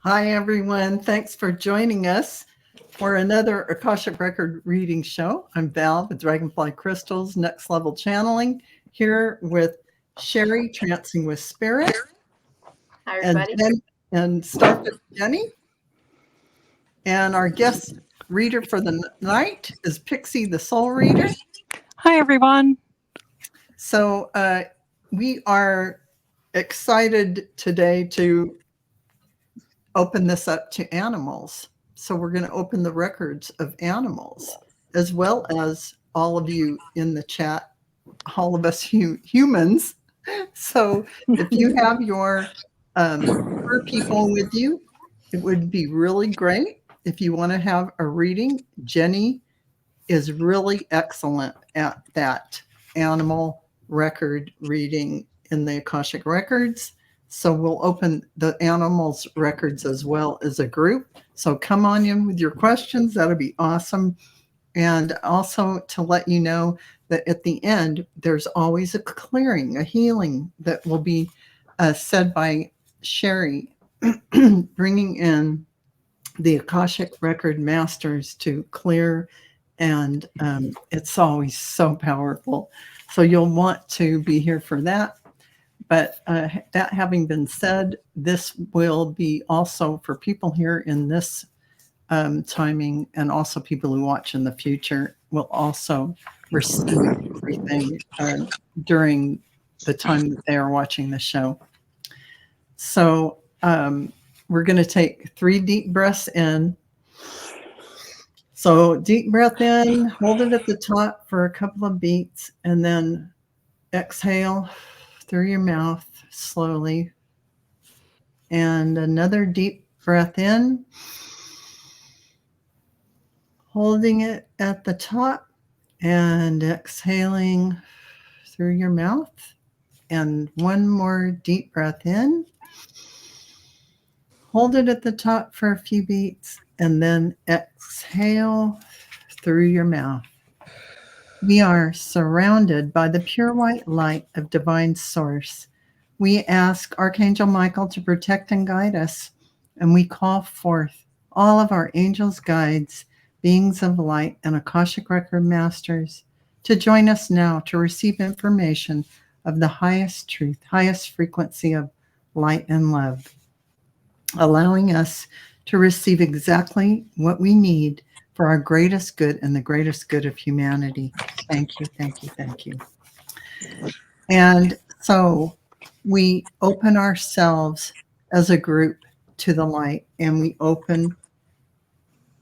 Hi, everyone. Thanks for joining us for another Akashic Record reading show. I'm Val with Dragonfly Crystals, Next Level Channeling, here with Cheri, Trancing with Spirit, Hi, everybody. and Starfish Jennie. And our guest reader for the night is Pixie, the Soul Reader. Hi, everyone. So we are excited today to open this up to animals. So we're going to open the records of animals, as well as all of you in the chat, all of us humans. So if you have your fur people with you, it would be really great. If you want to have a reading, Jennie is really excellent at that animal record reading in the Akashic Records. So we'll open the animals records as well as a group. So come on in with your questions. That'll be awesome. And also to let you know that at the end, there's always a clearing, a healing that will be said by Cheri, bringing in the Akashic Record Masters to clear. And it's always so powerful. So you'll want to be here for that. But that having been said, this will be also for people here in this timing, and also people who watch in the future will also receive everything during the time that they are watching the show. So we're going to take 3 deep breaths in. So deep breath in, hold it at the top for a couple of beats, and then exhale through your mouth slowly. And another deep breath in, holding it at the top and exhaling through your mouth. And one more deep breath in, hold it at the top for a few beats, and then exhale through your mouth. We are surrounded by the pure white light of divine source. We ask Archangel Michael to protect and guide us, and we call forth all of our angels, guides, beings of light, and Akashic Record Masters to join us now to receive information of the highest truth, highest frequency of light and love, allowing us to receive exactly what we need for our greatest good and the greatest good of humanity. Thank you, thank you, thank you. And so we open ourselves as a group to the light, and we open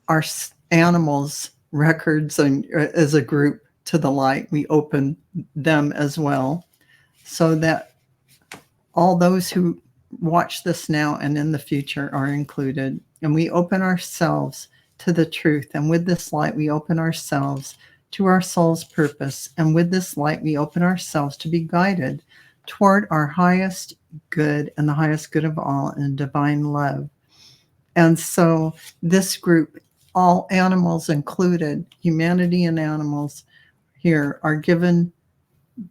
our animals records and as a group to the light. We open them as well, so that all those who watch this now and in the future are included. And we open ourselves to the truth. And with this light, we open ourselves to our soul's purpose. And with this light, we open ourselves to be guided toward our highest good and the highest good of all in divine love. And so this group, all animals included, humanity and animals here, are given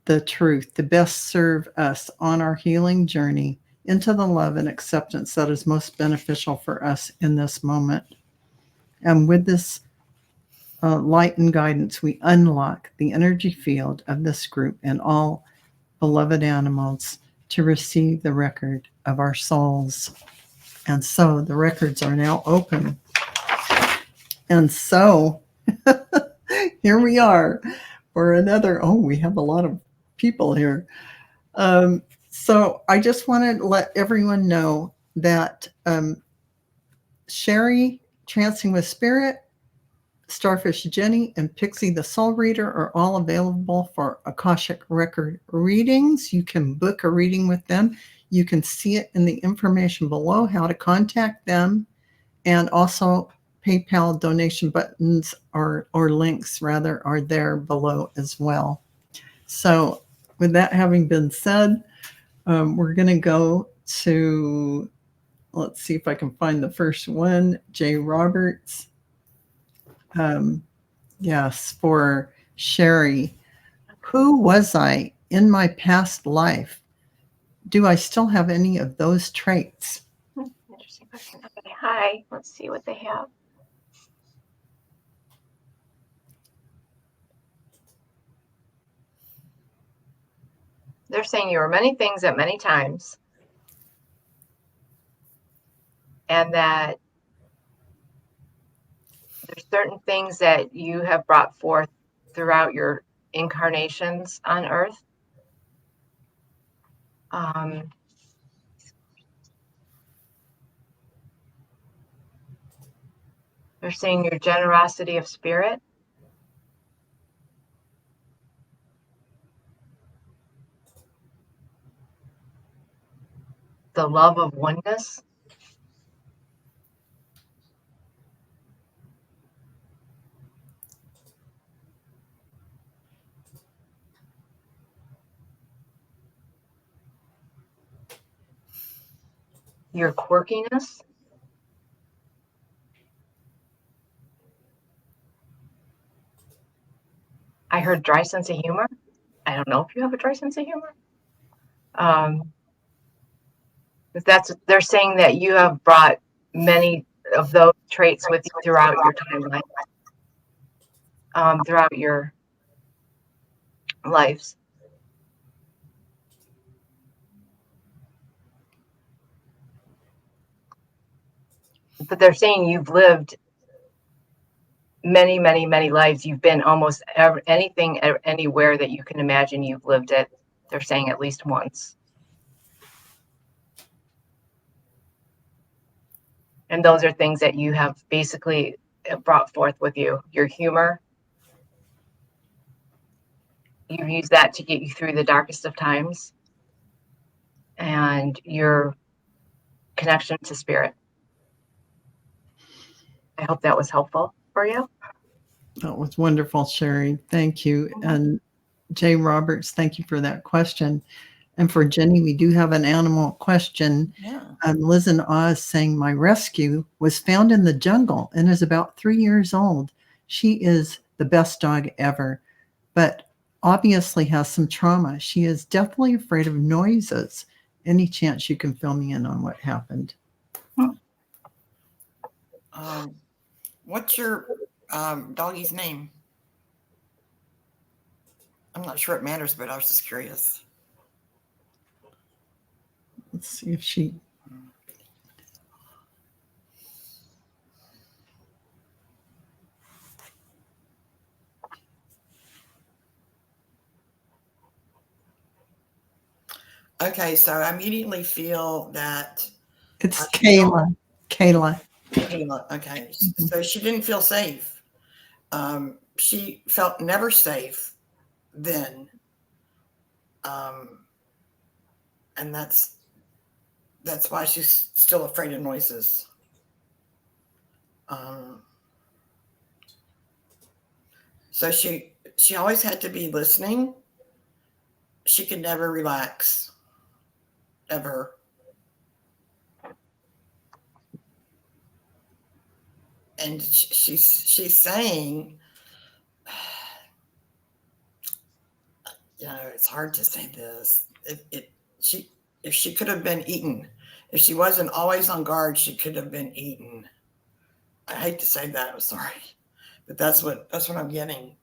the truth to best serve us on our healing journey into the love and acceptance that is most beneficial for us in this moment. And with this light and guidance, we unlock the energy field of this group and all beloved animals to receive the record of our souls. And so the records are now open. And so here we are for another, we have a lot of people here. So I just want to let everyone know that Cheri, Trancing with Spirit, Starfish Jennie, and Pixie, the Soul Reader, are all available for Akashic Record readings. You can book a reading with them. You can see it in the information below, how to contact them, and also PayPal donation buttons or links rather are there below as well. So with that having been said, we're going to go to, let's see if I can find the first one, J. Roberts. Yes, for Cheri. Who was I in my past life? Do I still have any of those traits? Interesting question. Hi. Let's see what they have. They're saying you were many things at many times, and that there's certain things that you have brought forth throughout your incarnations on Earth. They're saying your generosity of spirit, the love of oneness, your quirkiness, I heard dry sense of humor. I don't know if you have a dry sense of humor. They're saying that you have brought many of those traits with you throughout your timeline, throughout your lives. But they're saying you've lived many, many, many lives. You've been almost anything, anywhere that you can imagine you've lived it. They're saying at least once. And those are things that you have basically brought forth with you. Your humor, you've used that to get you through the darkest of times. And your connection to spirit. I hope that was helpful for you. That was wonderful, Cheri. Thank you. And Jay Roberts, thank you for that question. And for Jenny, we do have an animal question. Yeah. Liz and Oz saying, my rescue was found in the jungle and is about 3 years old. She is the best dog ever, but obviously has some trauma. She is definitely afraid of noises. Any chance you can fill me in on what happened? What's your doggy's name? I'm not sure it matters, but I was just curious. Let's see if she... Okay, so I immediately feel that It's Kayla. Kayla, okay. So she didn't feel safe. She felt never safe then. And that's why she's still afraid of noises. So she always had to be listening. She could never relax, ever. And she's saying, you know, it's hard to say this. If she could have been eaten, if she wasn't always on guard, she could have been eaten. I hate to say that. I'm sorry, but that's what I'm getting.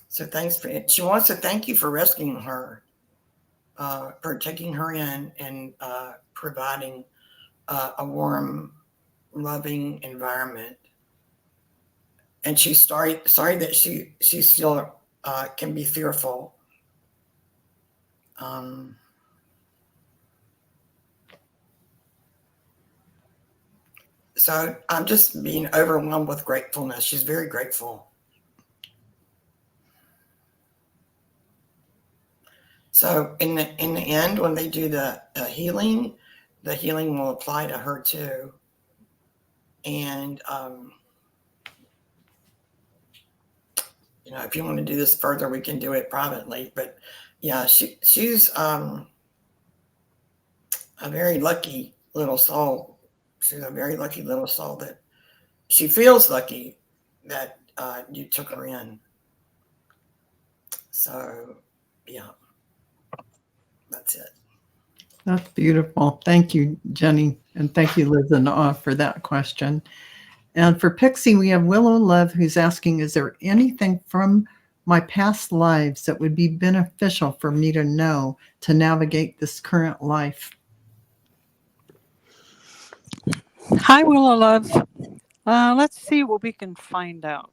So thanks for it. She wants to thank you for rescuing her, for taking her in and providing a warm, loving environment. And she's sorry that she still can be fearful. So I'm just being overwhelmed with gratefulness. She's very grateful. So in the end, when they do the healing will apply to her too. And you know, if you want to do this further, we can do it privately. But yeah, she's a very lucky little soul. She's a very lucky little soul that she feels lucky that you took her in. So yeah, that's it. That's beautiful. Thank you, Jenny. And thank you, Liz and Off, for that question. And for Pixie, we have Willow Love, who's asking, is there anything from my past lives that would be beneficial for me to know to navigate this current life? Hi, Willow Love. Let's see what we can find out.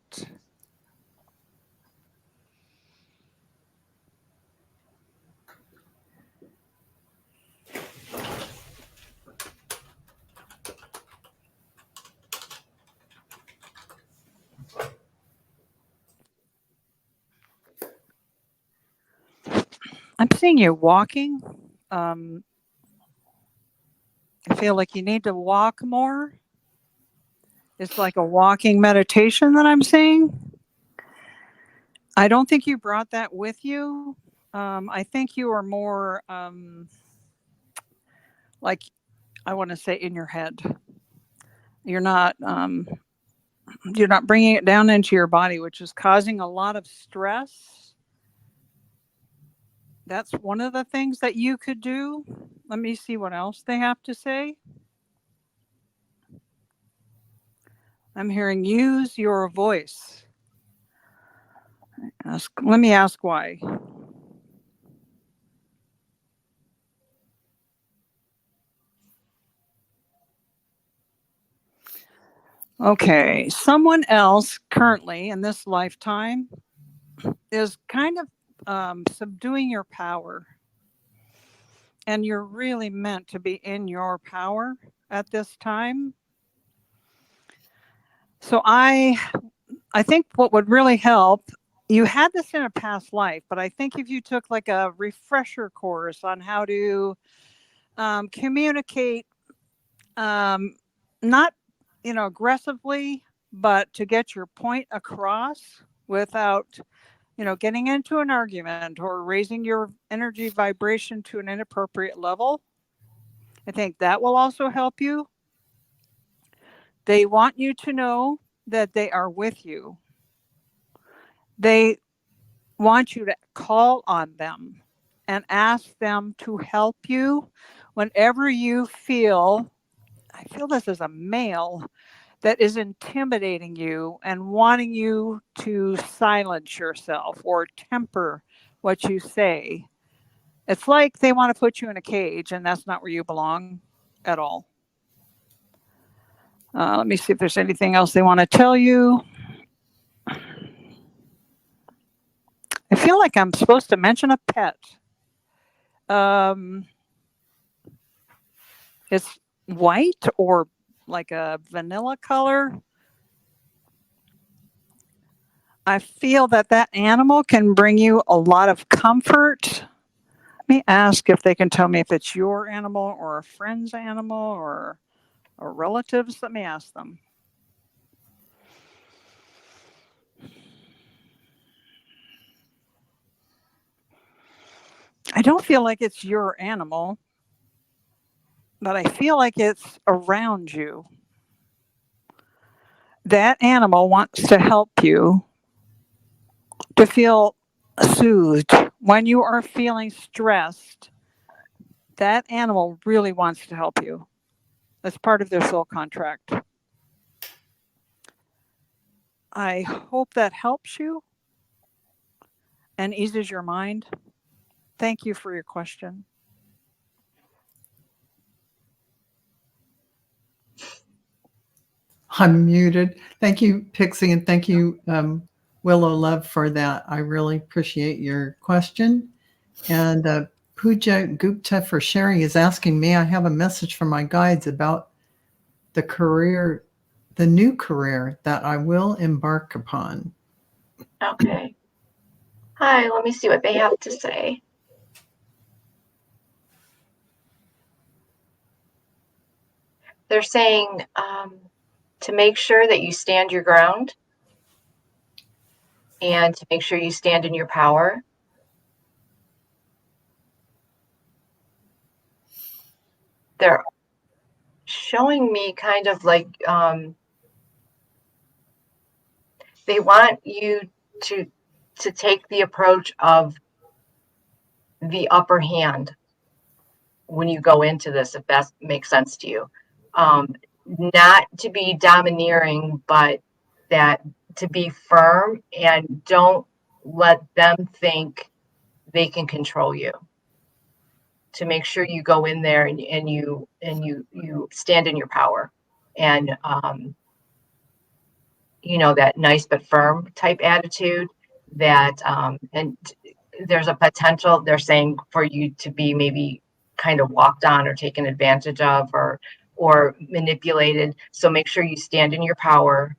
I'm seeing you walking. I feel like you need to walk more. It's like a walking meditation that I'm seeing. I don't think you brought that with you. I think you are more like, I want to say, in your head. You're not bringing it down into your body, which is causing a lot of stress. That's one of the things that you could do. Let me see what else they have to say. I'm hearing use your voice. Let me ask why. Okay, someone else currently in this lifetime is kind of subduing your power. And you're really meant to be in your power at this time. So I think what would really help, you had this in a past life, but I think if you took like a refresher course on how to communicate, not, aggressively, but to get your point across without, getting into an argument or raising your energy vibration to an inappropriate level. I think that will also help you. They want you to know that they are with you. They want you to call on them and ask them to help you whenever you feel, I feel this as a male, that is intimidating you and wanting you to silence yourself or temper what you say. It's like they want to put you in a cage, and that's not where you belong at all. Let me see if there's anything else they want to tell you. I feel like I'm supposed to mention a pet. It's white or like a vanilla color. I feel that that animal can bring you a lot of comfort. Let me ask if they can tell me if it's your animal or a friend's animal or relatives. Let me ask them. I don't feel like it's your animal, but I feel like it's around you. That animal wants to help you to feel soothed. When you are feeling stressed, that animal really wants to help you. That's part of their soul contract. I hope that helps you and eases your mind. Thank you for your question. I'm muted. Thank you, Pixie, and thank you, Willow Love, for that. I really appreciate your question. And Pooja Gupta for Cheri is asking me, I have a message from my guides about the new career that I will embark upon. Okay. Hi, let me see what they have to say. They're saying to make sure that you stand your ground and to make sure you stand in your power. They're showing me kind of like they want you to take the approach of the upper hand when you go into this, if that makes sense to you. not to be domineering, but that to be firm, and don't let them think they can control you. To make sure you go in there and you stand in your power, and you know, that nice but firm type attitude, that and there's a potential, they're saying, for you to be maybe kind of walked on or taken advantage of, or manipulated. So make sure you stand in your power.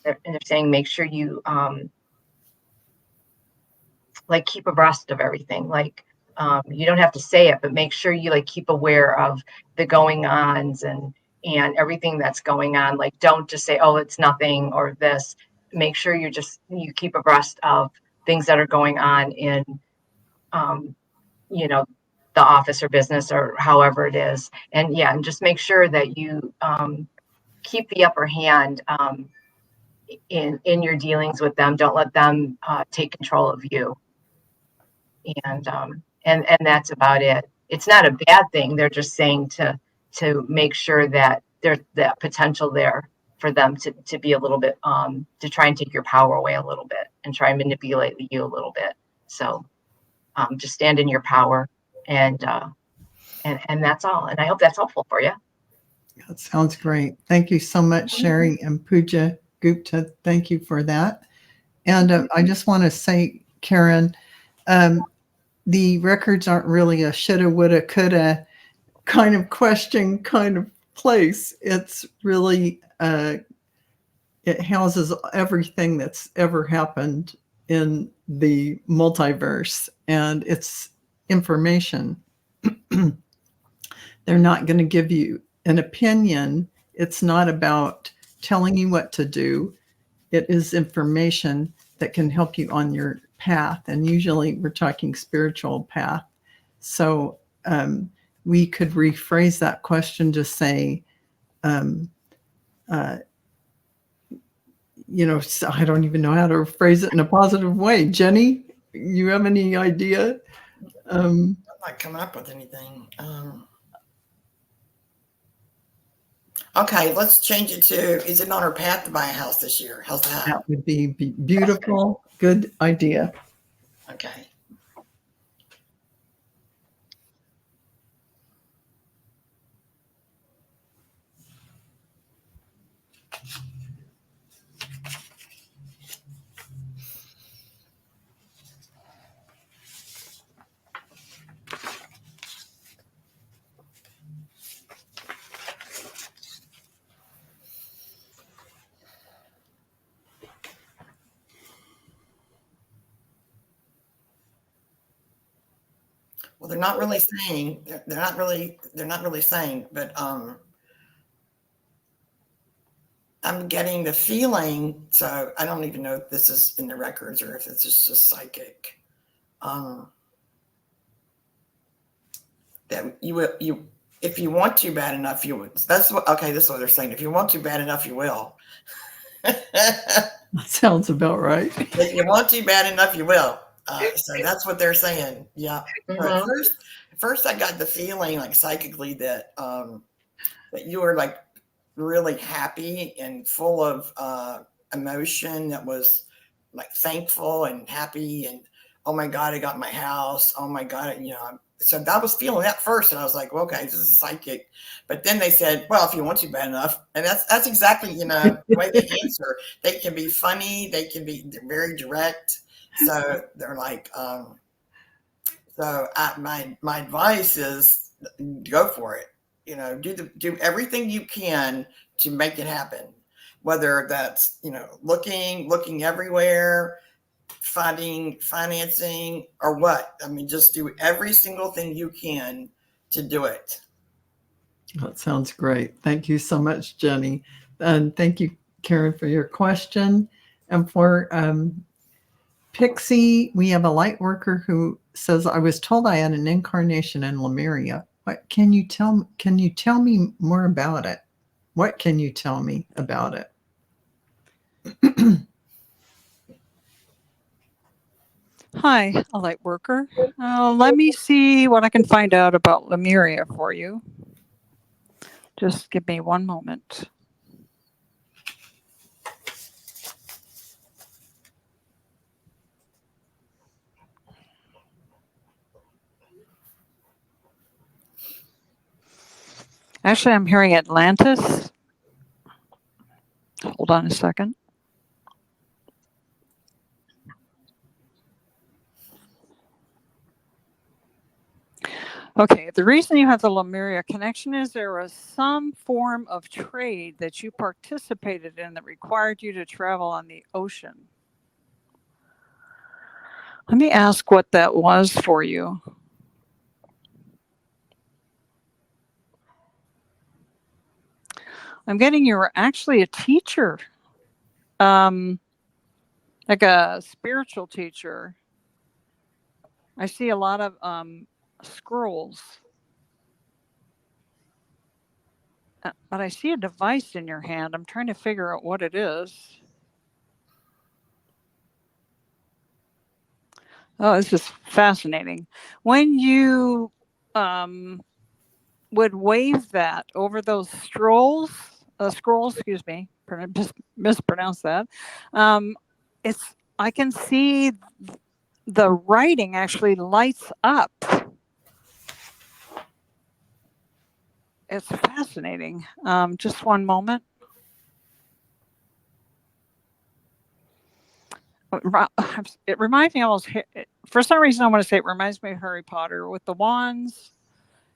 And they're saying make sure you like keep abreast of everything. Like you don't have to say it, but make sure you like keep aware of the going ons and everything that's going on. Like, don't just say, oh, it's nothing or this. Make sure you keep abreast of things that are going on in you know, the office or business or however it is. And yeah, and just make sure that you keep the upper hand in your dealings with them. Don't let them take control of you. And that's about it. It's not a bad thing. They're just saying to make sure that there's that potential there for them to be a little bit to try and take your power away a little bit and try and manipulate you a little bit. So just stand in your power, and that's all. And I hope that's helpful for you. That sounds great. Thank you so much, Cheri and Pooja Gupta. Thank you for that. And I just want to say, Karen, the records aren't really a shoulda, woulda, coulda kind of question kind of place. It's really, it houses everything that's ever happened in the multiverse, and it's information. They're not going to give you an opinion. It's not about telling you what to do. It is information that can help you on your path. And usually we're talking spiritual path. So we could rephrase that question to say, you know, I don't even know how to phrase it in a positive way. Jenny, you have any idea? I'm not coming up with anything. Okay, let's change it to, is it on her path to buy a house this year? How's that? That would be beautiful. Good idea. Okay. Well, they're not really saying, they're not really saying, but I'm getting the feeling, so I don't even know if this is in the records or if it's just psychic, that you if you want to bad enough, you would. That's what, okay, this is what they're saying. If you want to bad enough, you will. That sounds about right. If you want to bad enough, you will. So that's what they're saying. Yeah. Mhm. First I got the feeling, like, psychically, that that you were like really happy and full of emotion, that was like thankful and happy, and oh my God, I got my house. Oh my God, you know. So I was feeling that first, and I was like, well, okay, this is psychic. But then they said, well, if you want to bad enough, and that's exactly, you know, the way they answer. They can be funny, they're very direct. So they're like, my advice is go for it. You know, do everything you can to make it happen. Whether that's, you know, looking everywhere, finding financing, or what. I mean, just do every single thing you can to do it. That sounds great. Thank you so much, Jenny. And thank you, Karen, for your question. And for Pixie, we have a light worker who says, I was told I had an incarnation in Lemuria. What can you tell me more about it? What can you tell me about it? Hi, a light worker. Let me see what I can find out about Lemuria for you. Just give me one moment. Actually, I'm hearing Atlantis. Hold on a second. Okay, the reason you have the Lemuria connection is there was some form of trade that you participated in that required you to travel on the ocean. Let me ask what that was for you. I'm getting you were actually a teacher, like a spiritual teacher. I see a lot of scrolls. But I see a device in your hand. I'm trying to figure out what it is. Oh, this is fascinating. When you would wave that over those scrolls, excuse me, mispronounced that. I can see the writing actually lights up. It's fascinating. Just one moment. It reminds me almost, for some reason I want to say it reminds me of Harry Potter with the wands,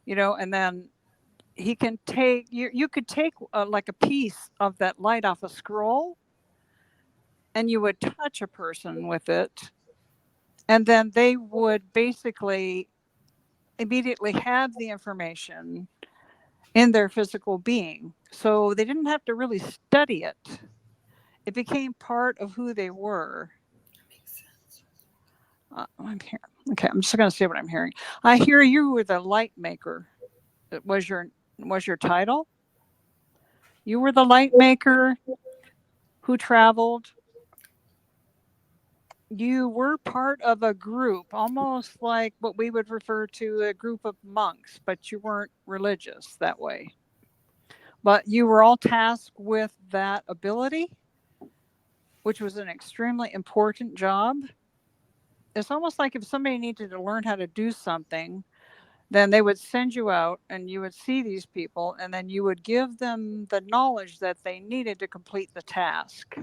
and then he can take, you could take like a piece of that light off a scroll and you would touch a person with it. And then they would basically immediately have the information in their physical being. So they didn't have to really study it. It became part of who they were. I'm here. Okay, I'm just going to say what I'm hearing. I hear you were the light maker. Was your title? You were the light maker who traveled. You were part of a group, almost like what we would refer to a group of monks, but you weren't religious that way. But you were all tasked with that ability, which was an extremely important job. It's almost like if somebody needed to learn how to do something, then they would send you out and you would see these people and then you would give them the knowledge that they needed to complete the task.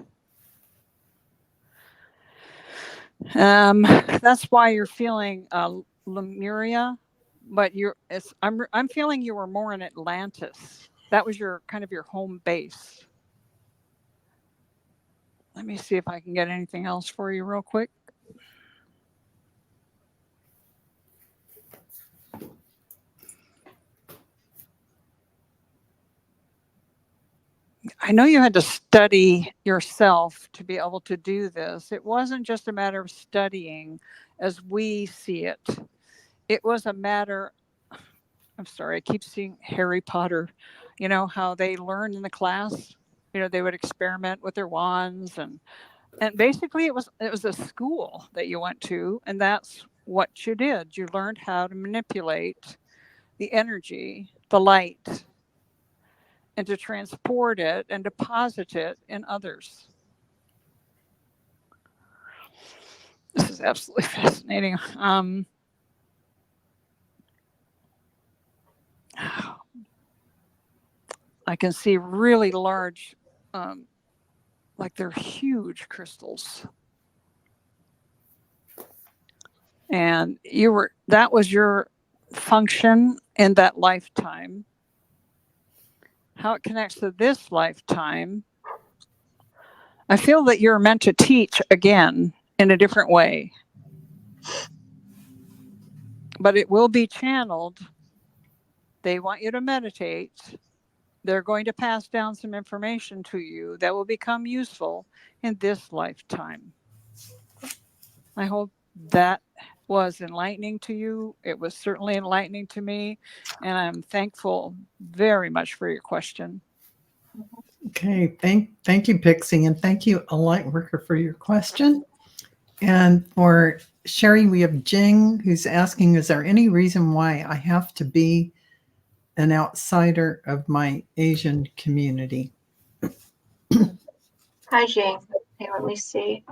That's why you're feeling Lemuria, but I'm feeling you were more in Atlantis. That was your kind of your home base. Let me see if I can get anything else for you real quick. I know you had to study yourself to be able to do this. It wasn't just a matter of studying as we see it. It was a matter, I'm sorry, I keep seeing Harry Potter, how they learned in the class, they would experiment with their wands and basically it was a school that you went to, and that's what you did. You learned how to manipulate the energy, the light, and to transport it and deposit it in others. This is absolutely fascinating. I can see really large, like they're huge crystals. And that was your function in that lifetime. How it connects to this lifetime, I feel that you're meant to teach again in a different way. But it will be channeled. They want you to meditate. They're going to pass down some information to you that will become useful in this lifetime. I hope that was enlightening to you. It was certainly enlightening to me, and I'm thankful very much for your question. Okay, thank you, Pixie, and thank you, a light worker, for your question. And for Cheri, we have Jing, who's asking, is there any reason why I have to be an outsider of my Asian community. Hi, Jane. Hey, let me see.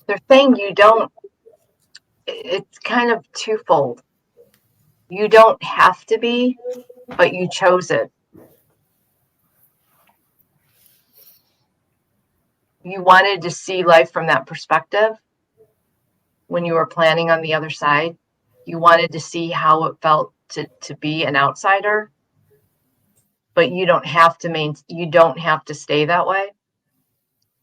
They're saying you don't, it's kind of twofold. You don't have to be, but you chose it. You wanted to see life from that perspective when you were planning on the other side. You wanted to see how it felt to be an outsider, but you don't have to stay that way.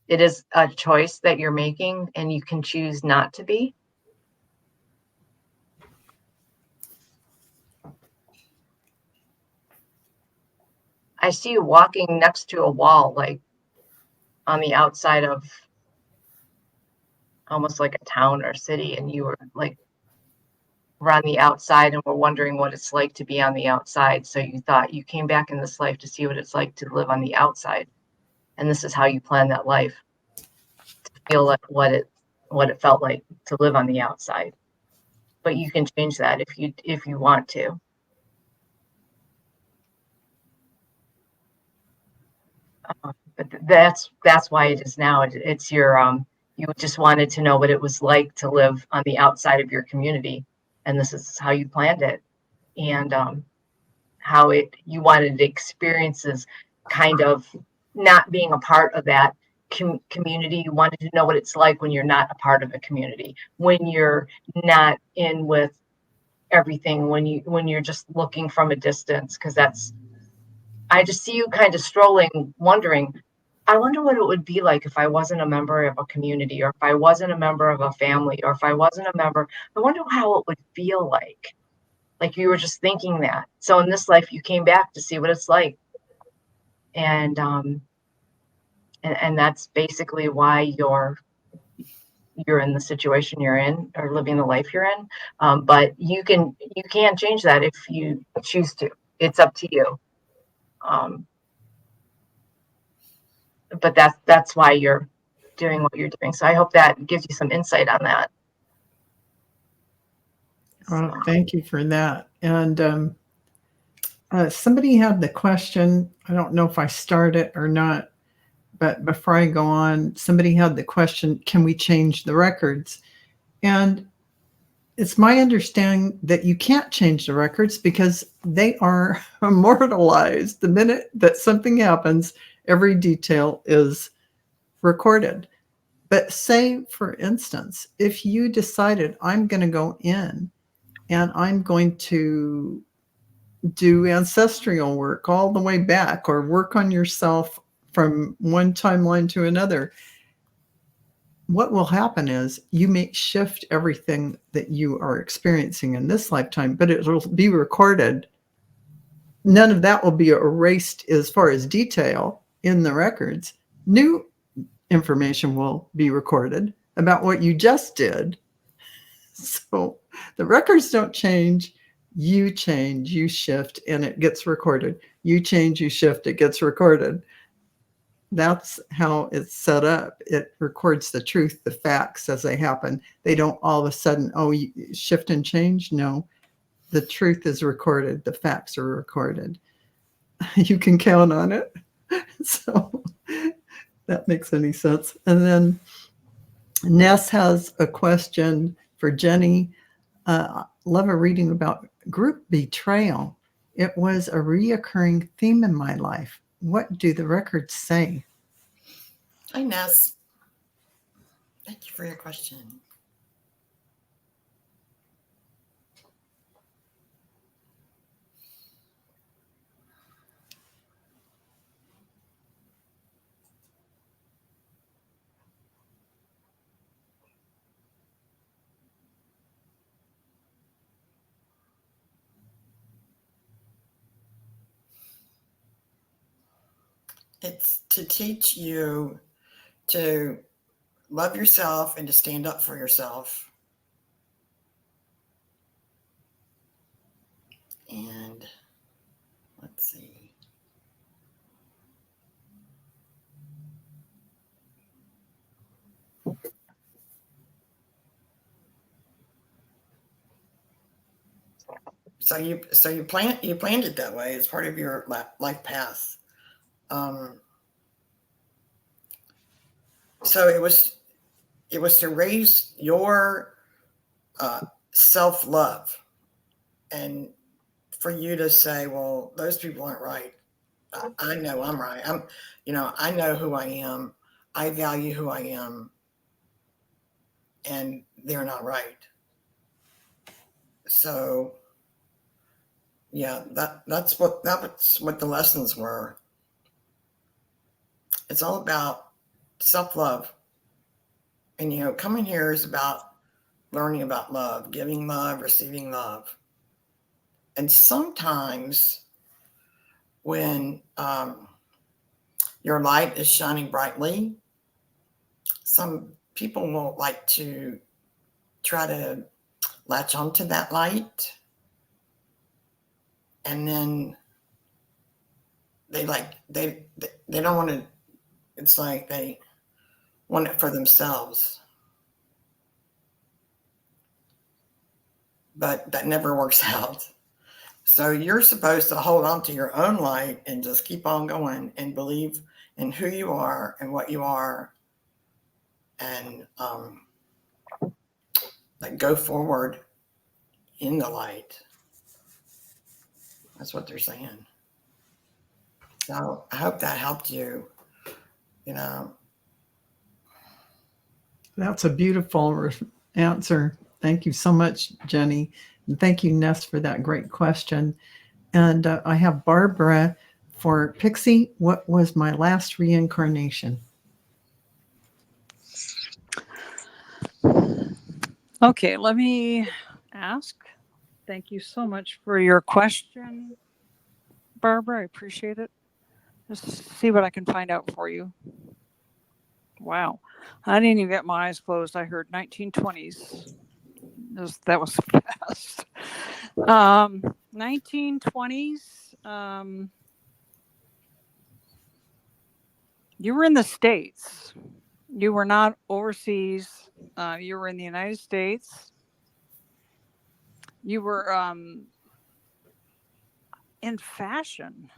It is a choice that you're making, and you can choose not to be. I see you walking next to a wall, like on the outside of almost like a town or city, and you were like, we're on the outside and we're wondering what it's like to be on the outside. So you thought you came back in this life to see what it's like to live on the outside. And this is how you plan that life, to feel like what it felt like to live on the outside. But you can change that if you want to. But that's why it is now. It's your you just wanted to know what it was like to live on the outside of your community, and this is how you planned it, and how you wanted experiences, kind of not being a part of that community. You wanted to know what it's like when you're not a part of a community, when you're not in with everything, when you're just looking from a distance, because I just see you kind of strolling, wondering, I wonder what it would be like if I wasn't a member of a community, or if I wasn't a member of a family, or if I wasn't a member. I wonder how it would feel like. Like you were just thinking that. So in this life, you came back to see what it's like, and that's basically why you're in the situation you're in, or living the life you're in. But you can change that if you choose to. It's up to you. But that's why you're doing what you're doing. So I hope that gives you some insight on that. Well, thank you for that. And somebody had the question, I don't know if I start it or not, but before I go on, somebody had the question, can we change the records? And it's my understanding that you can't change the records because they are immortalized. The minute that something happens, every detail is recorded. But say, for instance, if you decided, I'm going to go in and I'm going to do ancestral work all the way back, or work on yourself from one timeline to another, what will happen is you may shift everything that you are experiencing in this lifetime, but it will be recorded. None of that will be erased as far as detail in the records. New information will be recorded about what you just did. So the records don't change. You change, you shift, and it gets recorded. You change, you shift, it gets recorded. That's how it's set up. It records the truth, the facts as they happen. They don't all of a sudden, you shift and change. No, the truth is recorded. The facts are recorded. You can count on it. So that makes any sense. And then Ness has a question for Jennie. Love a reading about group betrayal. It was a reoccurring theme in my life. What do the records say? Hi, Ness. Thank you for your question. It's to teach you to love yourself and to stand up for yourself. And let's see. So you planned it that way as part of your life path. So it was to raise your self-love, and for you to say, well, those people aren't right. I know I'm right. I know who I am. I value who I am, and they're not right. So yeah, that's what the lessons were. It's all about self-love. And coming here is about learning about love, giving love, receiving love. And sometimes when your light is shining brightly, some people will like to try to latch onto that light, and then they don't want to. It's like they want it for themselves, but that never works out. So you're supposed to hold on to your own light and just keep on going and believe in who you are and what you are, and go forward in the light. That's what they're saying. So I hope that helped you. That's a beautiful answer. Thank you so much, Jenny. And thank you, Ness, for that great question. And I have Barbara for Pixie. What was my last reincarnation? Okay, let me ask. Thank you so much for your question, Barbara. I appreciate it. Just see what I can find out for you. Wow. I didn't even get my eyes closed. I heard 1920s. That was fast. 1920s. You were in the States. You were not overseas. You were in the United States. You were in fashion.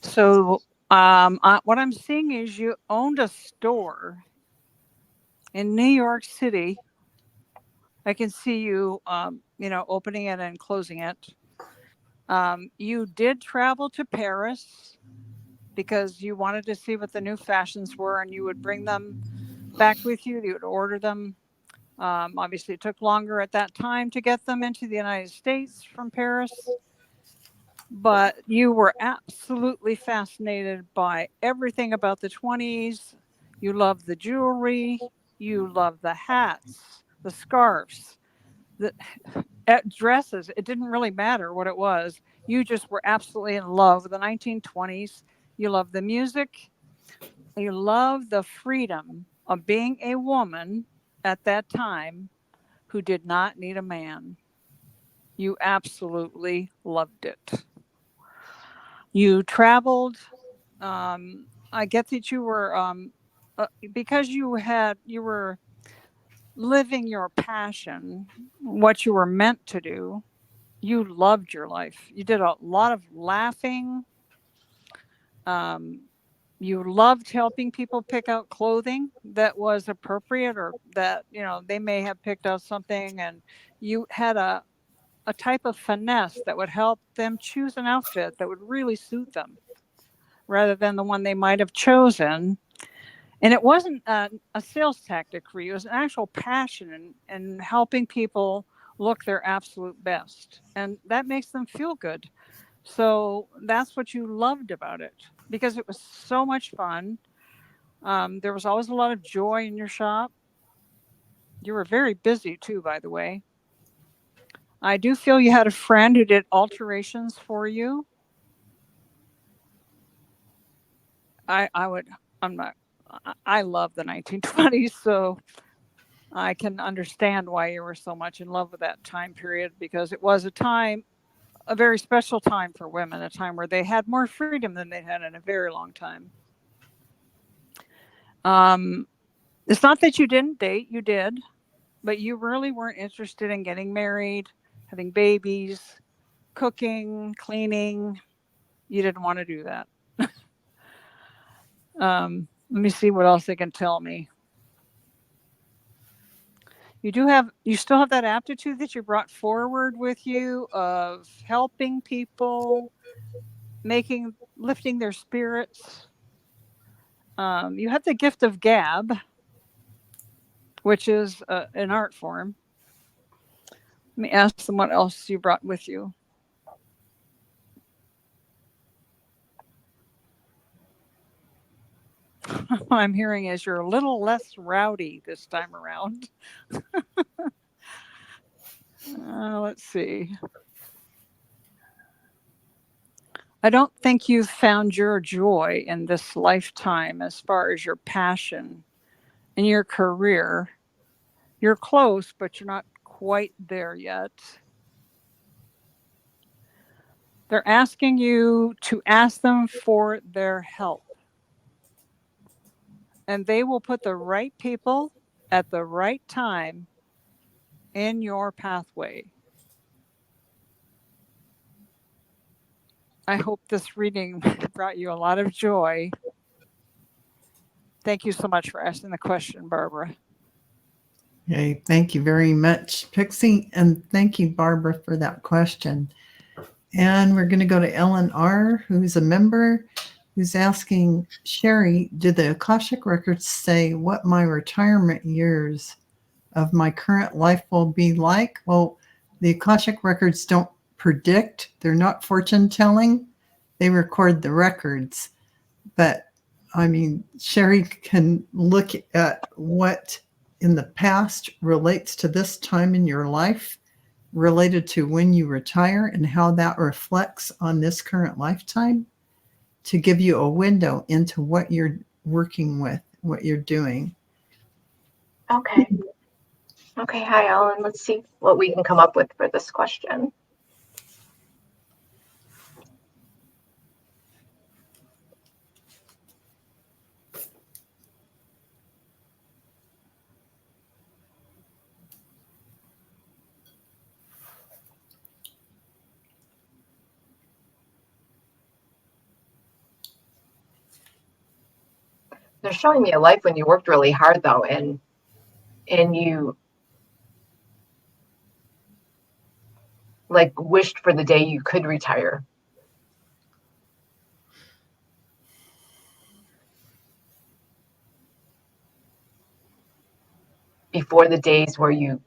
So what I'm seeing is you owned a store in New York City. I can see you, opening it and closing it. You did travel to Paris because you wanted to see what the new fashions were, and you would bring them back with you. You would order them. Obviously, it took longer at that time to get them into the United States from Paris. But you were absolutely fascinated by everything about the 20s. You loved the jewelry. You loved the hats, the scarves, the dresses. It didn't really matter what it was. You just were absolutely in love with the 1920s. You loved the music. You loved the freedom of being a woman at that time who did not need a man. You absolutely loved it. You traveled. I get that you were because you were living your passion, what you were meant to do. You loved your life. You did a lot of laughing. You loved helping people pick out clothing that was appropriate, or that they may have picked out something, and you had a type of finesse that would help them choose an outfit that would really suit them, rather than the one they might have chosen. And it wasn't a sales tactic for you. It was an actual passion in helping people look their absolute best. And that makes them feel good. So that's what you loved about it, because it was so much fun. There was always a lot of joy in your shop. You were very busy too, by the way. I do feel you had a friend who did alterations for you. I love the 1920s, so I can understand why you were so much in love with that time period, because it was a very special time for women, a time where they had more freedom than they'd had in a very long time. It's not that you didn't date, you did, but you really weren't interested in getting married, having babies, cooking, cleaning. You didn't want to do that. Let me see what else they can tell me. You still have that aptitude that you brought forward with you of helping people, lifting their spirits. You have the gift of gab, which is an art form. Let me ask them what else you brought with you. What I'm hearing is you're a little less rowdy this time around. Let's see. I don't think you've found your joy in this lifetime as far as your passion and your career. You're close, but you're not quite there yet. They're asking you to ask them for their help. And they will put the right people at the right time in your pathway. I hope this reading brought you a lot of joy. Thank you so much for asking the question, Barbara. Okay, thank you very much, Pixie, and thank you, Barbara, for that question. And we're going to go to Ellen R., who's a member, who's asking, Cheri, do the AKASHIC records say what my retirement years of my current life will be like? Well, the AKASHIC records don't predict. They're not fortune telling. They record the records. But, I mean, Cheri can look at what in the past relates to this time in your life, related to when you retire, and how that reflects on this current lifetime, to give you a window into what you're working with, what you're doing. Okay. Okay, hi, Ellen. Let's see what we can come up with for this question. They're showing me a life when you worked really hard, though, and you like wished for the day you could retire. Before the days where you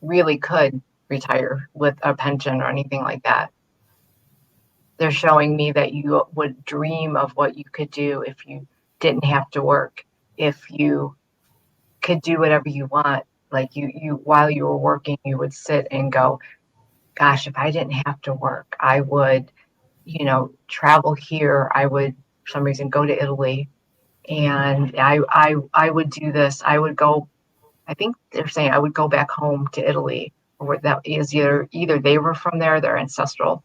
really could retire with a pension or anything like that. They're showing me that you would dream of what you could do if you didn't have to work, if you could do whatever you want. Like you while you were working, you would sit and go, gosh, if I didn't have to work, I would, travel here. I would, for some reason, go to Italy, and I would do this. I would go. I think they're saying I would go back home to Italy, or that is either they were from there, they're ancestral,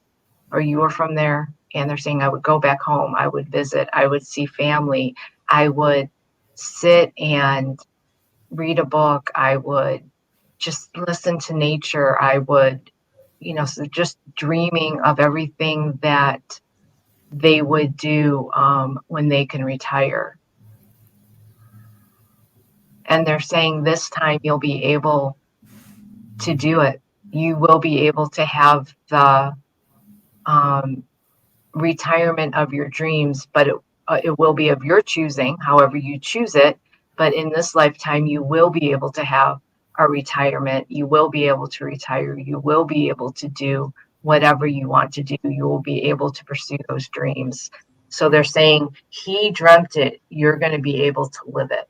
or you were from there, and they're saying I would go back home. I would visit. I would see family. I would sit and read a book. I would just listen to nature. I would, so just dreaming of everything that they would do when they can retire. And they're saying this time you'll be able to do it. You will be able to have the retirement of your dreams, but it will be of your choosing, however you choose it. But in this lifetime, you will be able to have a retirement. You will be able to retire. You will be able to do whatever you want to do. You will be able to pursue those dreams. So they're saying he dreamt it. You're going to be able to live it.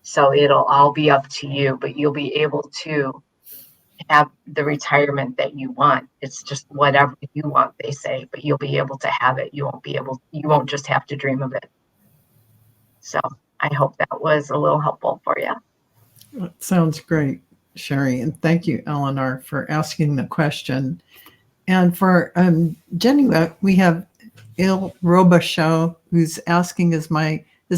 So it'll all be up to you, but you'll be able to have the retirement that you want. It's just whatever you want, they say, but you'll be able to have it. You won't just have to dream of it. So I hope that was a little helpful for you. That sounds great, Cheri. And thank you, Eleanor, for asking the question. And for Jenny, we have Il Robichaud, who's asking, is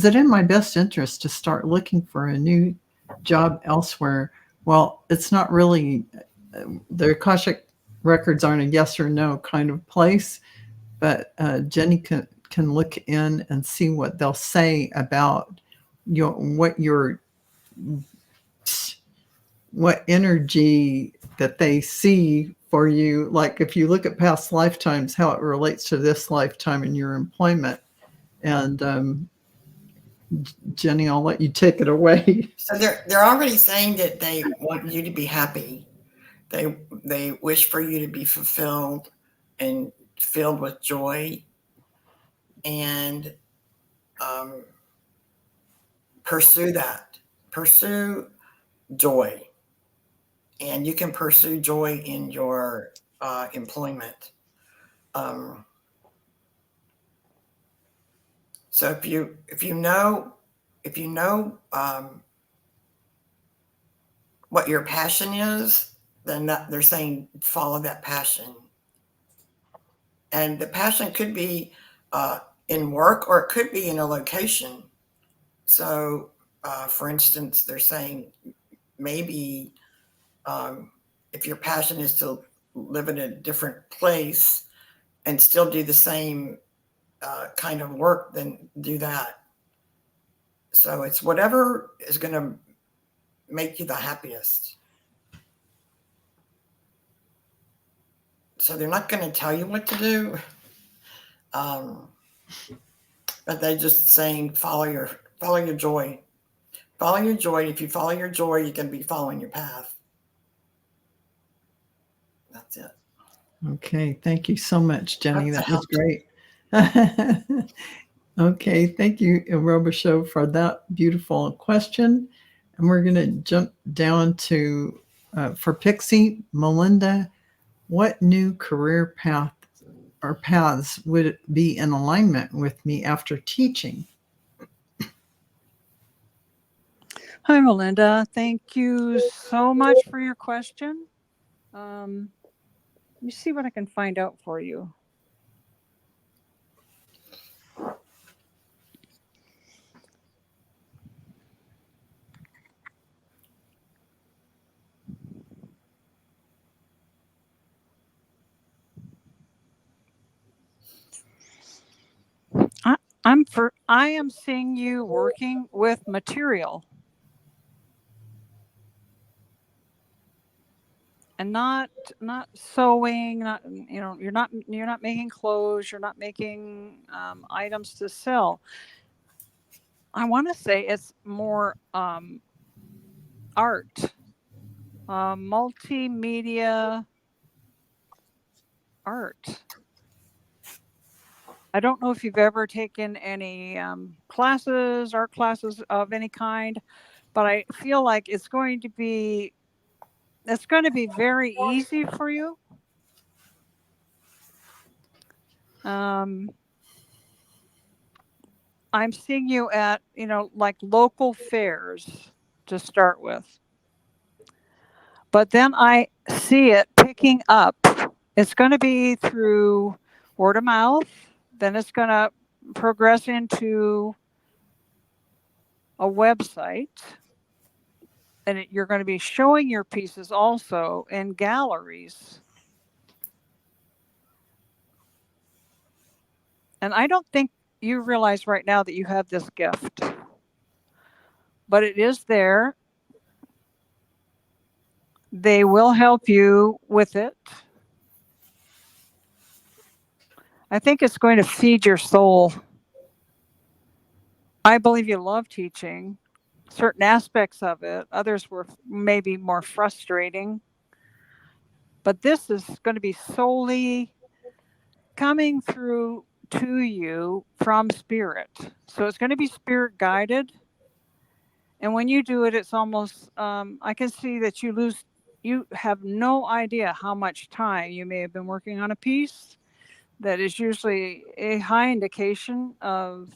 it in my best interest to start looking for a new job elsewhere? Well, it's not really, the Akashic records aren't a yes or no kind of place, but Jenny can look in and see what they'll say about what energy that they see for you. Like if you look at past lifetimes, how it relates to this lifetime in your employment. And Jenny, I'll let you take it away. So they're already saying that they want you to be happy. They wish for you to be fulfilled and filled with joy, and pursue that. Pursue joy, and you can pursue joy in your employment. So if you know what your passion is, then they're saying follow that passion. And the passion could be in work, or it could be in a location. So, for instance, they're saying maybe if your passion is to live in a different place and still do the same kind of work, then do that. So it's whatever is going to make you the happiest. So they're not going to tell you what to do, but they're just saying follow your joy. Follow your joy. If you follow your joy, you can be following your path. That's it. Okay, thank you so much, Jenny. That That was great. Okay, thank you, Robichaud, for that beautiful question. And we're going to jump down to, for Pixie, Melinda, what new career path or paths would be in alignment with me after teaching? Hi, Melinda. Thank you so much for your question. Let me see what I can find out for you. I am seeing you working with material and not sewing, not, you're not making clothes, you're not making items to sell. I want to say it's more art, multimedia art. I don't know if you've ever taken any classes, art classes of any kind, but I feel like it's going to be very easy for you. I'm seeing you at, like local fairs to start with. But then I see it picking up. It's going to be through word of mouth. Then it's going to progress into a website. And you're going to be showing your pieces also in galleries. And I don't think you realize right now that you have this gift, but it is there. They will help you with it. I think it's going to feed your soul. I believe you love teaching, certain aspects of it. Others were maybe more frustrating. But this is going to be solely coming through to you from spirit. So it's going to be spirit guided. And when you do it, it's almost, I can see that you you have no idea how much time you may have been working on a piece. That is usually a high indication of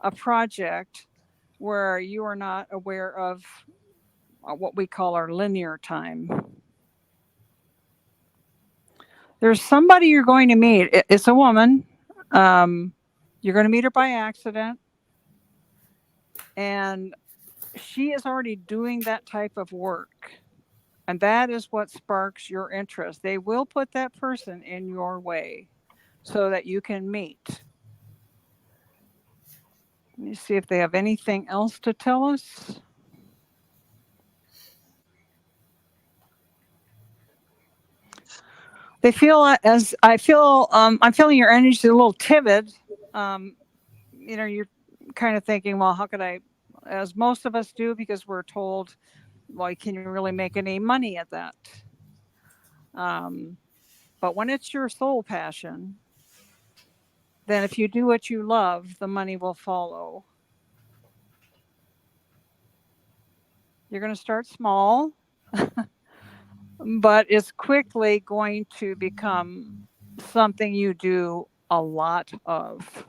a project where you are not aware of what we call our linear time. There's somebody you're going to meet. It's a woman. You're going to meet her by accident. And she is already doing that type of work. And that is what sparks your interest. They will put that person in your way so that you can meet. Let me see if they have anything else to tell us. They feel as I feel, I'm feeling your energy is a little timid. You're kind of thinking, well, how could I, as most of us do, because we're told, well, can you really make any money at that? But when it's your soul passion, then if you do what you love, the money will follow. You're going to start small, but it's quickly going to become something you do a lot of.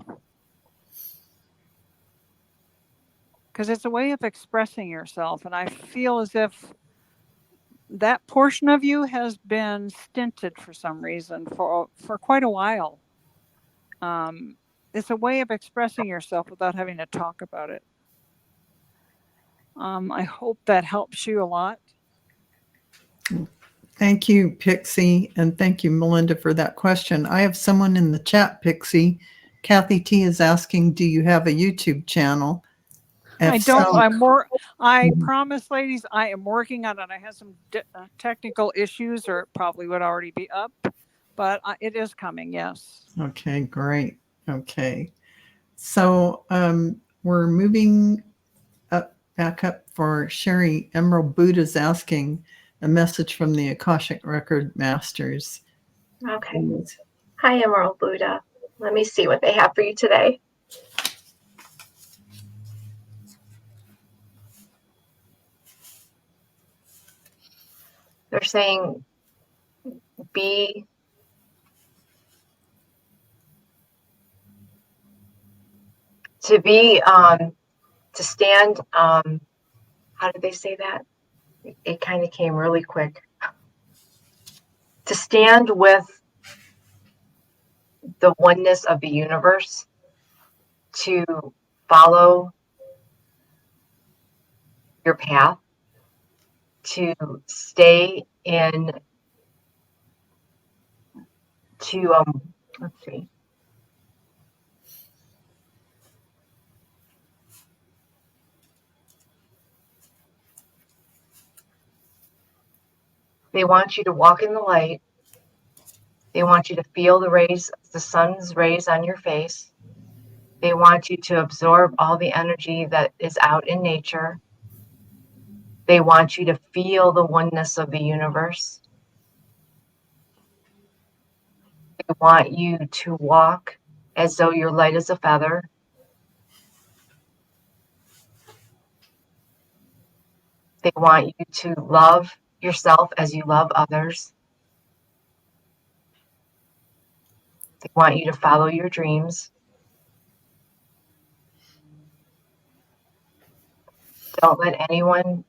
Because it's a way of expressing yourself. And I feel as if that portion of you has been stinted for some reason for quite a while. It's a way of expressing yourself without having to talk about it. I hope that helps you a lot. Thank you, Pixie, and thank you, Melinda, for that question. I have someone in the chat, Pixie. Kathy T is asking, do you have a YouTube channel? I don't. I promise, ladies, I am working on it. I had some technical issues, or it probably would already be up, but it is coming. Yes. Okay, great. Okay, so we're moving back up for Cheri. Emerald Buddha's asking a message from the Akashic Record Masters. Okay. Hi, Emerald Buddha. Let me see what they have for you today. They're saying to stand, how did they say that? It kind of came really quick. To stand with the oneness of the universe, to follow your path, to stay in, let's see. They want you to walk in the light. They want you to feel the sun's rays on your face. They want you to absorb all the energy that is out in nature. They want you to feel the oneness of the universe. They want you to walk as though you're light as a feather. They want you to love yourself as you love others. They want you to follow your dreams. Don't let anyone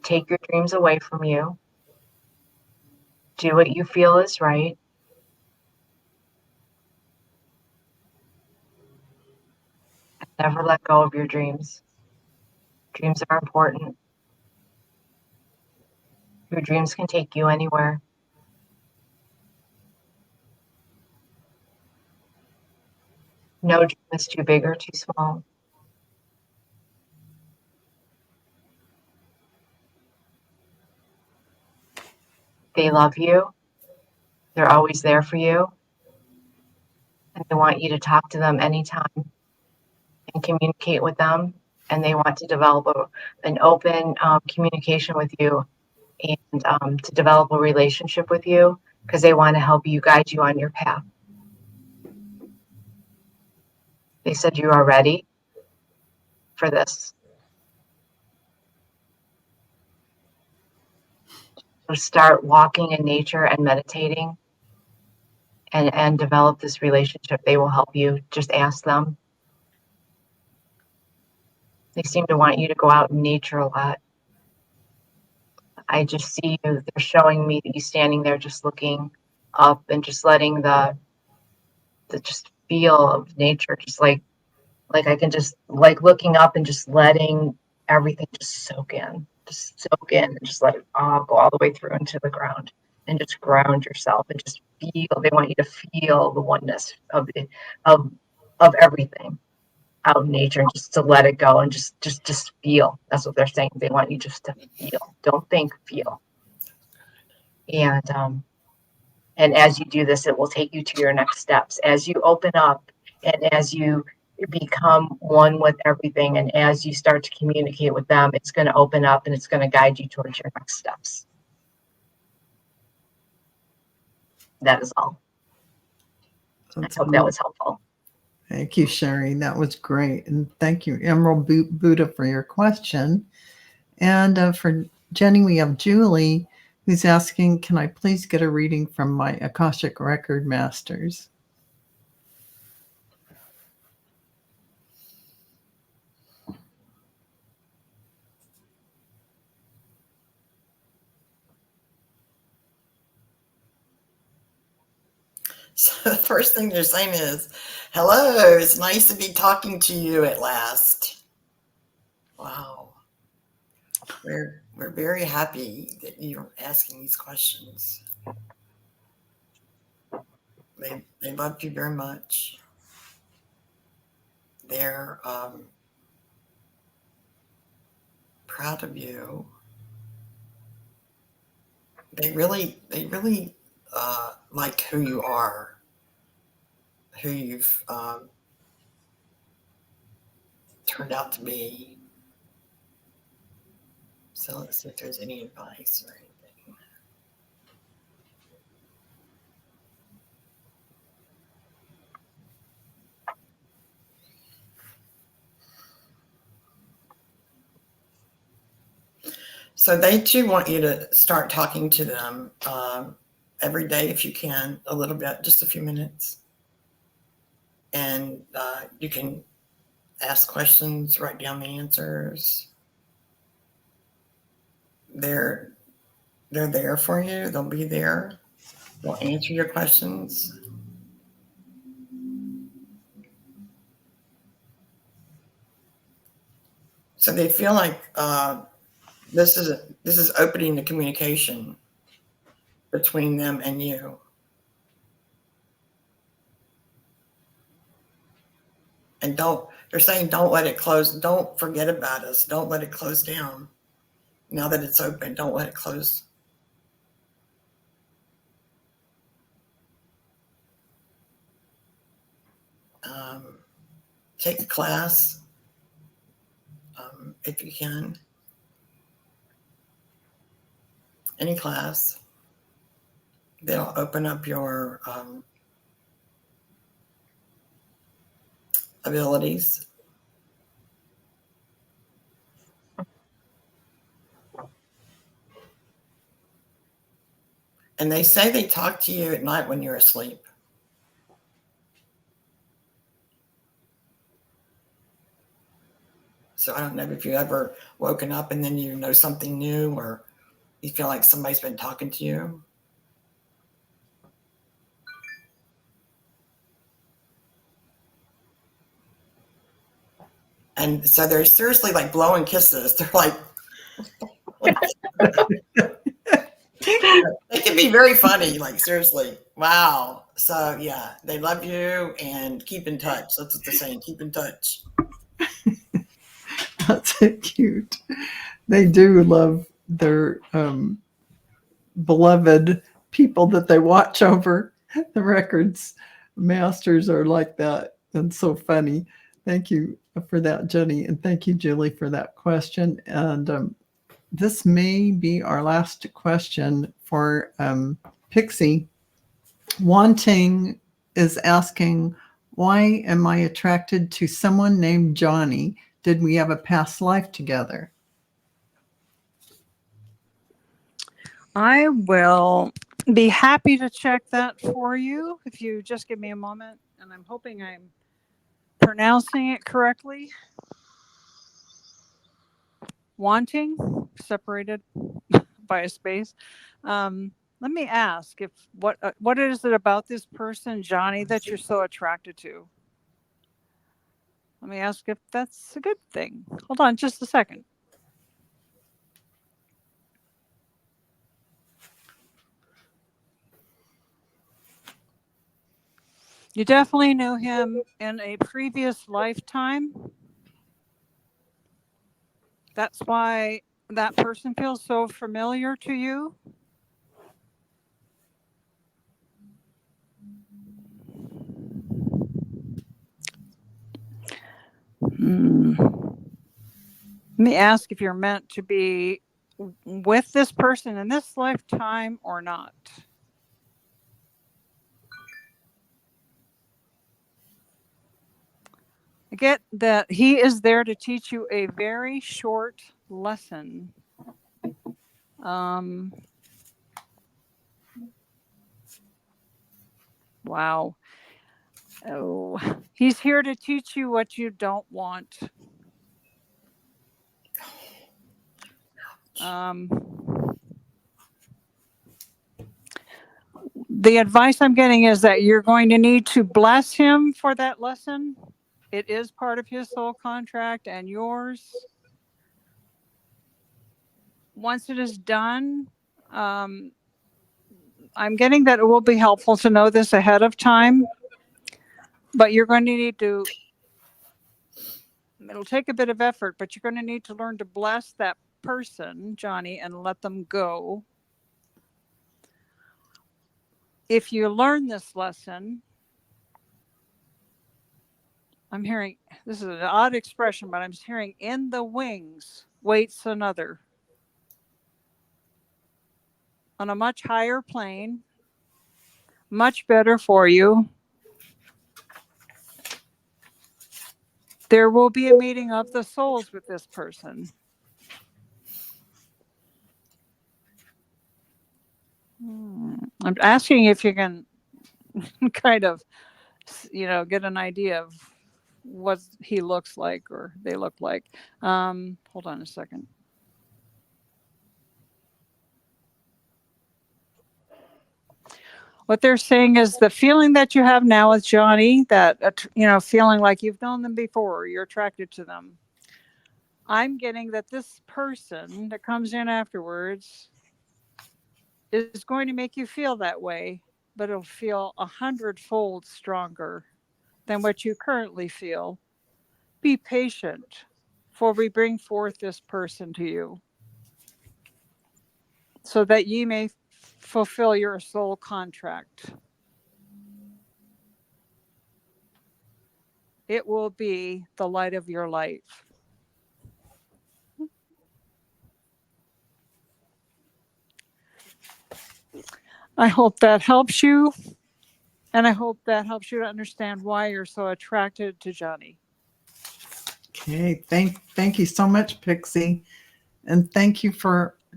take your dreams away from you. Do what you feel is right. Never let go of your dreams. Dreams are important. Your dreams can take you anywhere. No dream is too big or too small. They love you. They're always there for you. And they want you to talk to them anytime and communicate with them. And they want to develop an open communication with you and to develop a relationship with you because they want to help you, guide you on your path. They said you are ready for this. So start walking in nature and meditating and develop this relationship. They will help you. Just ask them. They seem to want you to go out in nature a lot. I just see you, they're showing me that you standing there just looking up and just letting the just feel of nature, just like I can just like looking up and just letting everything just soak in and just let it all go all the way through into the ground and just ground yourself and just feel. They want you to feel the oneness of it, of everything out in nature, and just to let it go and just feel. That's what they're saying. They want you just to feel. Don't think, feel. And as you do this, it will take you to your next steps. As you open up and as you become one with everything, and as you start to communicate with them, it's going to open up and it's going to guide you towards your next steps. That is all. That's I hope that was helpful. Thank you, Cheri. That was great. And thank you, Emerald Buddha, for your question. And for Jenny, we have Julie, who's asking, can I please get a reading from my Akashic Record Masters? So the first thing they're saying is, hello, it's nice to be talking to you at last. Wow. We're very happy that you're asking these questions. They love you very much. They're proud of you. They really like who you are, who you've turned out to be. So let's see if there's any advice or anything. So they too want you to start talking to them every day if you can, a little bit, just a few minutes. And you can ask questions, write down the answers. They're there for you. They'll be there. They'll answer your questions. So they feel like this is opening the communication between them and you. And they're saying don't let it close. Don't forget about us. Don't let it close down. Now that it's open, don't let it close. Take a class if you can. Any class. They'll open up your abilities. And they say they talk to you at night when you're asleep. So I don't know if you've ever woken up and then you know something new, or you feel like somebody's been talking to you. And so they're seriously like blowing kisses. They're like, it can be very funny, like seriously. Wow. So yeah, they love you and keep in touch. That's what they're saying. Keep in touch. That's cute. They do love their beloved people that they watch over. The records masters are like that, and so funny. Thank you for that, Jenny, and thank you, Julie, for that question. And this may be our last question for Pixie. Wanting is asking, why am I attracted to someone named Johnny? Did we have a past life together? I will be happy to check that for you if you just give me a moment. And I'm hoping I'm pronouncing it correctly. Wanting, separated by a space. Let me ask if what is it about this person, Johnny, that you're so attracted to? Let me ask if that's a good thing. Hold on just a second. You definitely knew him in a previous lifetime. That's why that person feels so familiar to you. Let me ask if you're meant to be with this person in this lifetime or not. I get that he is there to teach you a very short lesson. Wow. Oh, he's here to teach you what you don't want. The advice I'm getting is that you're going to need to bless him for that lesson. It is part of his soul contract and yours. Once it is done, I'm getting that it will be helpful to know this ahead of time, but you're going to need to, it'll take a bit of effort, but you're going to need to learn to bless that person, Johnny, and let them go. If you learn this lesson, I'm hearing, this is an odd expression, but I'm hearing in the wings waits another. On a much higher plane, much better for you. There will be a meeting of the souls with this person. I'm asking if you can kind of, get an idea of what he looks like or they look like. Hold on a second. What they're saying is the feeling that you have now with Johnny, that, feeling like you've known them before, you're attracted to them. I'm getting that this person that comes in afterwards is going to make you feel that way, but it'll feel 100-fold stronger than what you currently feel. Be patient, for we bring forth this person to you so that ye may fulfill your soul contract. It will be the light of your life. I hope that helps you, and I hope that helps you to understand why you're so attracted to Johnny. Okay, thank you so much, Pixie, and thank you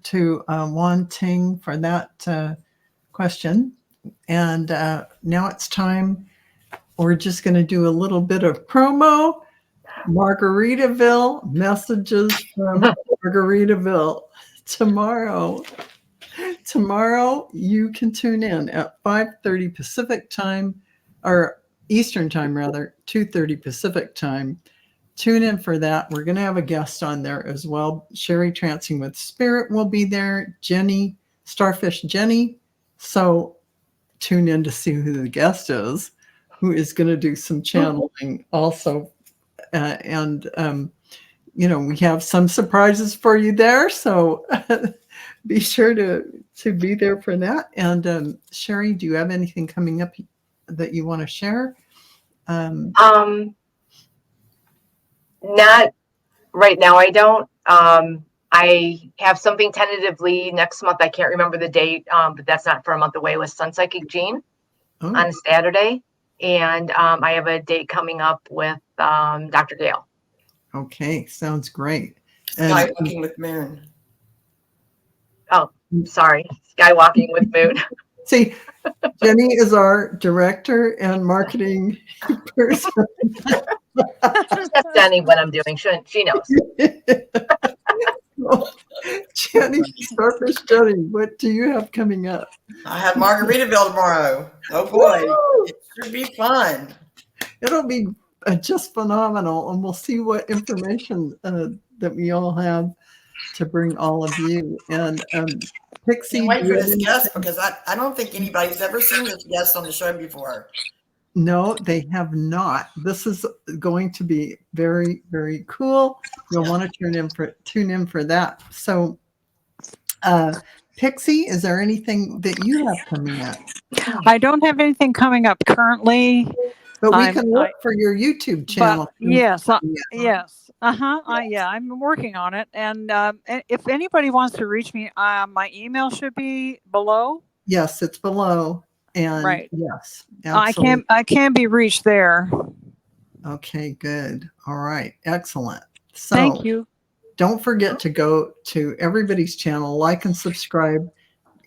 to Wanting for that question. And now it's time. We're just going to do a little bit of promo. Margaritaville, messages from Margaritaville. Tomorrow you can tune in at 5:30 Pacific time, or Eastern time rather, 2:30 Pacific time. Tune in for that. We're going to have a guest on there as well. Cheri Trancing with Spirit will be there. Jennie, Starfish Jennie. So tune in to see who the guest is, who is going to do some channeling also. We have some surprises for you there. So be sure to be there for that. And Cheri, do you have anything coming up that you want to share? Not right now. I don't. I have something tentatively next month. I can't remember the date, but that's not for a month away, with Sun Psychic Jean on a Saturday. And I have a date coming up with Dr. Gail. Okay, sounds great. And I'm working with Marin. Oh, Sorry, skywalking with Moon. See, Jenny is our director and marketing person. Just ask Jenny what I'm doing. She knows. Jenny, Starfish Jenny, what do you have coming up? I have Margaritaville tomorrow. Oh boy, Woo! it should be fun. It'll be just phenomenal, and we'll see what information that we all have to bring all of you. And Pixie, Can't wait do for you have this any- guest because I don't think anybody's ever seen this guest on the show before. No, they have not. This is going to be very, very cool. You'll Yeah. want to tune in for that. So, Pixie, is there anything that you have coming up? I don't have anything coming up currently, But we I'm- can look for your YouTube channel. but yes, Yeah. yes, yeah, I'm working on it. And if anybody wants to reach me, my email should be below. Yes, it's below. And Right. yes, absolutely. I can be reached there. Okay, good. All right, excellent. So Thank you. don't forget to go to everybody's channel, like and subscribe.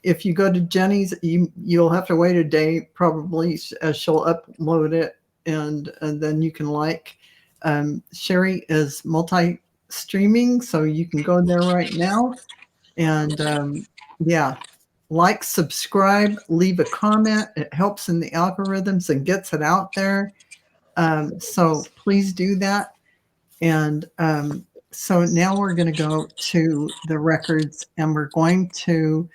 If you go to Jenny's, you'll have to wait a day probably as she'll upload it, and then you can like. Cheri is multi-streaming, so you can go there right now. And yeah, like, subscribe, leave a comment. It helps in the algorithms and gets it out there. So please do that. And so now we're going to go to the records, and we're going to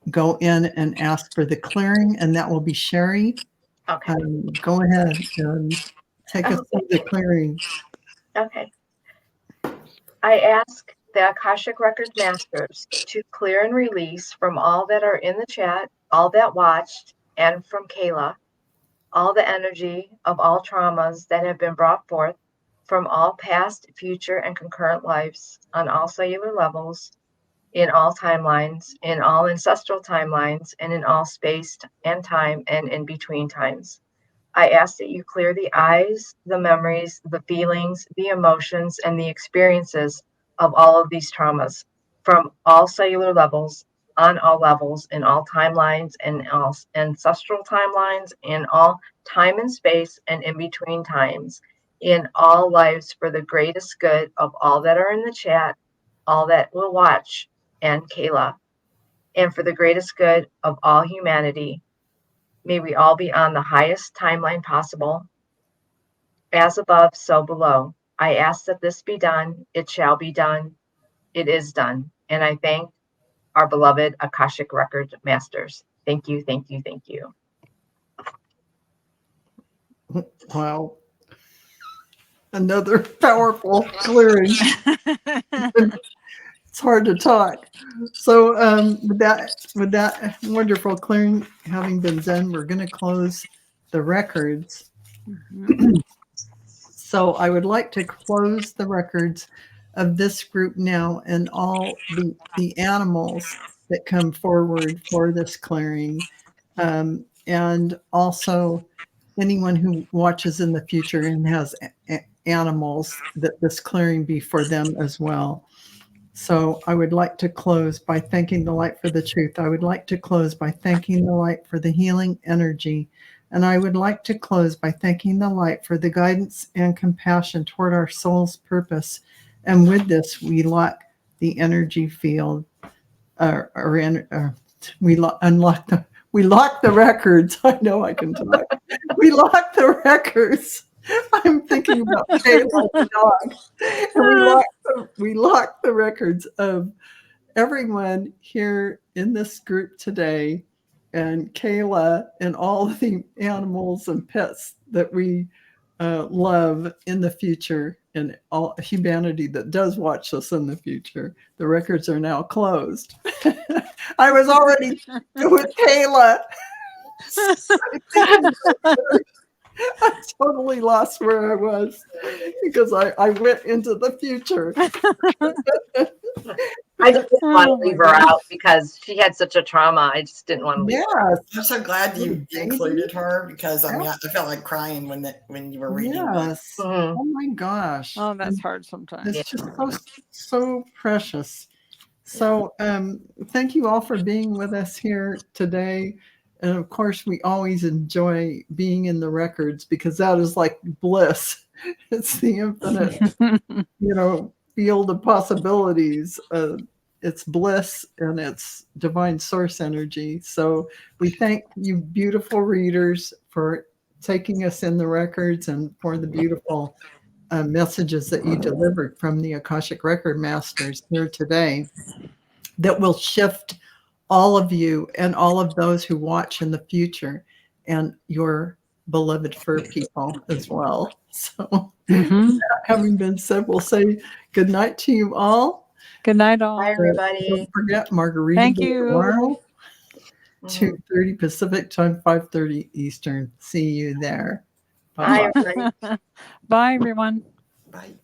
go in and ask for the clearing, and that will be Cheri. Okay. Go ahead and take us through the clearing. Okay. I ask the Akashic Record Masters to clear and release from all that are in the chat, all that watched, and from Kayla, all the energy of all traumas that have been brought forth from all past, future, and concurrent lives on all cellular levels, in all timelines, in all ancestral timelines, and in all space and time and in between times. I ask that you clear the eyes, the memories, the feelings, the emotions, and the experiences of all of these traumas from all cellular levels, on all levels, in all timelines, and all ancestral timelines, in all time and space, and in between times, in all lives for the greatest good of all that are in the chat, all that will watch, and Kayla, and for the greatest good of all humanity. May we all be on the highest timeline possible. As above, so below. I ask that this be done. It shall be done. It is done. And I thank our beloved Akashic Record Masters. Thank you, thank you, thank you. Wow. Another powerful clearing. It's hard to talk. So with that wonderful clearing having been done, we're going to close the records. So I would like to close the records of this group now, and all the animals that come forward for this clearing, and also anyone who watches in the future and has animals, that this clearing be for them as well. So I would like to close by thanking the light for the truth. I would like to close by thanking the light for the healing energy. And I would like to close by thanking the light for the guidance and compassion toward our soul's purpose. And with this, we lock the energy field, we lock the records. I know I can talk. We lock the records. I'm thinking about Kayla the dog. And we lock the records of everyone here in this group today, and Kayla, and all the animals and pets that we love in the future, and all humanity that does watch us in the future. The records are now closed. I was already with Kayla. I totally lost where I was because I went into the future. I just didn't want to Oh my leave her gosh. out because she had such a trauma. I just didn't want to leave her. Yes, I'm so glad you Baby. included her because I mean I felt like crying when you were reading that. yes. Mhm. Oh my gosh. Oh, that's hard sometimes. It's just so precious. So thank you all for being with us here today. And of course, we always enjoy being in the records because that is like bliss. It's the infinite, field of possibilities. It's bliss and it's divine source energy. So we thank you, beautiful readers, for taking us in the records and for the beautiful messages that you delivered from the Akashic Record Masters here today that will shift all of you and all of those who watch in the future and your beloved fur people as well. So having been said, we'll say good night to you all. Good night, all. Bye, everybody. Don't forget Margarita Thank Day you. tomorrow, Mhm. 2:30 Pacific time, 5:30 Eastern. See you there. Bye, Bye-bye. everybody. Bye, everyone. Bye.